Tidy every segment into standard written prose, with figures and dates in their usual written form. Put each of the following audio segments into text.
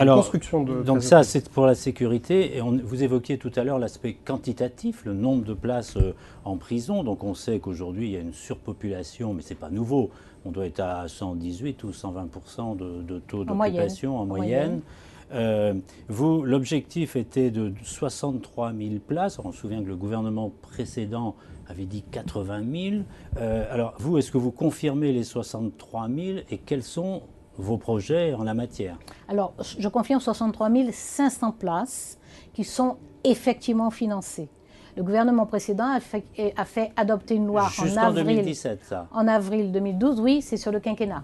Alors, construction de donc places ça, de c'est pour la sécurité. Et vous évoquiez tout à l'heure l'aspect quantitatif, le nombre de places en prison. Donc on sait qu'aujourd'hui, il y a une surpopulation, mais ce n'est pas nouveau. On doit être à 118 ou 120% de taux d'occupation en moyenne. L'objectif était de 63 000 places. On se souvient que le gouvernement précédent avait dit 80 000. Alors vous, est-ce que vous confirmez les 63 000 et quels sont vos projets en la matière? Alors, je confirme 63 500 places qui sont effectivement financées. Le gouvernement précédent a fait adopter une loi Jusqu'en 2017, ça. En avril 2012, oui, c'est sur le quinquennat.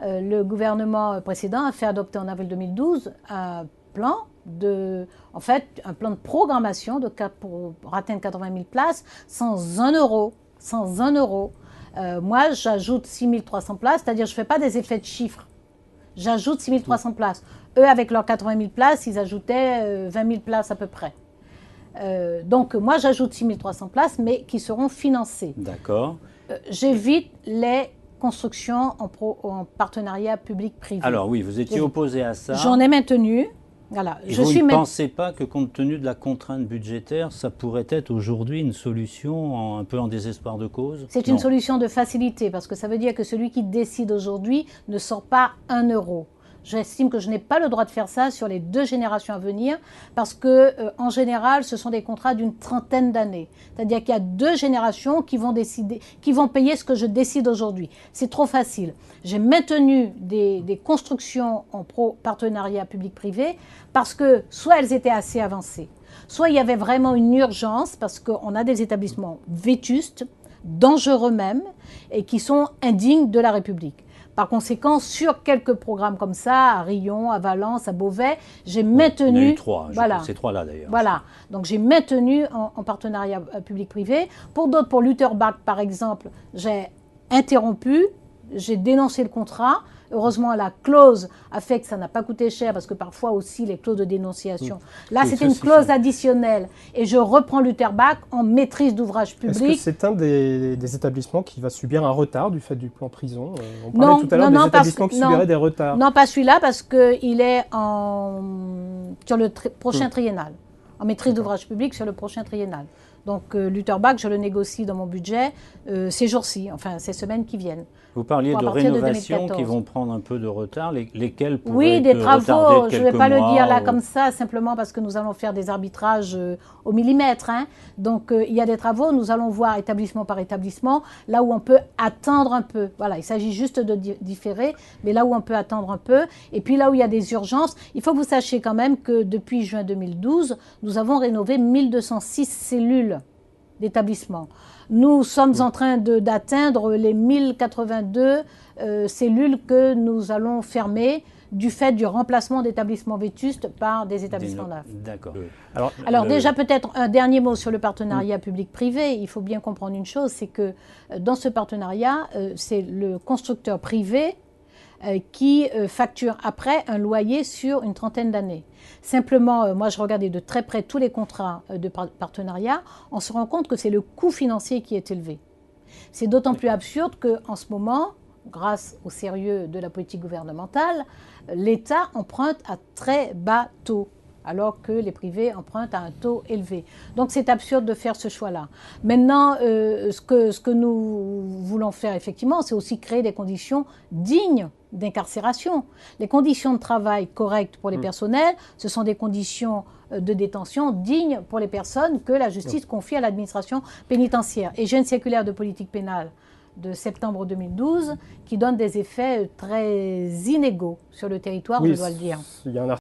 Le gouvernement précédent a fait adopter en avril 2012 un plan un plan de programmation pour atteindre 80 000 places sans 1 euro. Sans 1 euro. Moi, j'ajoute 6 300 places, c'est-à-dire je ne fais pas des effets de chiffres. J'ajoute 6 300 places. Eux, avec leurs 80 000 places, ils ajoutaient 20 000 places à peu près. Donc, moi, j'ajoute 6 300 places, mais qui seront financées. D'accord. J'évite les constructions en partenariat public-privé. Alors oui, vous étiez opposé à ça. J'en ai maintenu. Voilà. Et vous ne pensez pas que, compte tenu de la contrainte budgétaire, ça pourrait être aujourd'hui une solution un peu en désespoir de cause? C'est une solution de facilité, parce que ça veut dire que celui qui décide aujourd'hui ne sort pas 1 euro. J'estime que je n'ai pas le droit de faire ça sur les 2 générations à venir, parce que en général, ce sont des contrats d'une trentaine d'années. C'est-à-dire qu'il y a 2 générations qui vont payer ce que je décide aujourd'hui. C'est trop facile. J'ai maintenu des constructions en partenariat public-privé parce que soit elles étaient assez avancées, soit il y avait vraiment une urgence parce qu'on a des établissements vétustes, dangereux même, et qui sont indignes de la République. Par conséquent, sur quelques programmes comme ça, à Riom, à Valence, à Beauvais, j'ai maintenu... Il y en a eu 3, voilà. Ces 3-là d'ailleurs. Voilà, donc j'ai maintenu en partenariat public-privé. Pour d'autres, pour Lutterbach par exemple, j'ai interrompu, j'ai dénoncé le contrat. Heureusement, la clause a fait que ça n'a pas coûté cher, parce que parfois aussi les clauses de dénonciation. Là, c'était une clause additionnelle. Et je reprends Lutterbach en maîtrise d'ouvrage public. Est-ce que c'est un des établissements qui va subir un retard du fait du plan prison? On parlait tout à l'heure des établissements qui subiraient des retards. Non, pas celui-là, parce qu'il est sur le prochain triennal. En maîtrise d'ouvrage public sur le prochain triennal. Donc Lutterbach, je le négocie dans mon budget ces jours-ci, enfin ces semaines qui viennent. Vous parliez de rénovations qui vont prendre un peu de retard, lesquelles pourraient Oui, des travaux, je ne vais pas le dire là ou... comme ça, simplement parce que nous allons faire des arbitrages au millimètre. Hein. Donc il y a des travaux, nous allons voir établissement par établissement, là où on peut attendre un peu. Voilà, il s'agit juste de différer, mais là où on peut attendre un peu. Et puis là où il y a des urgences, il faut que vous sachiez quand même que depuis juin 2012, nous avons rénové 1206 cellules d'établissement. Nous sommes en train d'atteindre les 1082 cellules que nous allons fermer du fait du remplacement d'établissements vétustes par des établissements neufs. D'accord. Alors déjà peut-être un dernier mot sur le partenariat public-privé. Il faut bien comprendre une chose, c'est que dans ce partenariat, c'est le constructeur privé qui facture après un loyer sur une trentaine d'années. Simplement, moi je regardais de très près tous les contrats de partenariat, on se rend compte que c'est le coût financier qui est élevé. C'est d'autant plus absurde qu'en ce moment, grâce au sérieux de la politique gouvernementale, l'État emprunte à très bas taux, alors que les privés empruntent à un taux élevé. Donc c'est absurde de faire ce choix-là. Maintenant, ce que nous voulons faire effectivement, c'est aussi créer des conditions dignes d'incarcération. Les conditions de travail correctes pour les personnels, ce sont des conditions de détention dignes pour les personnes que la justice confie à l'administration pénitentiaire. Et j'ai une circulaire de politique pénale de septembre 2012 qui donne des effets très inégaux sur le territoire, je dois le dire. Il y a un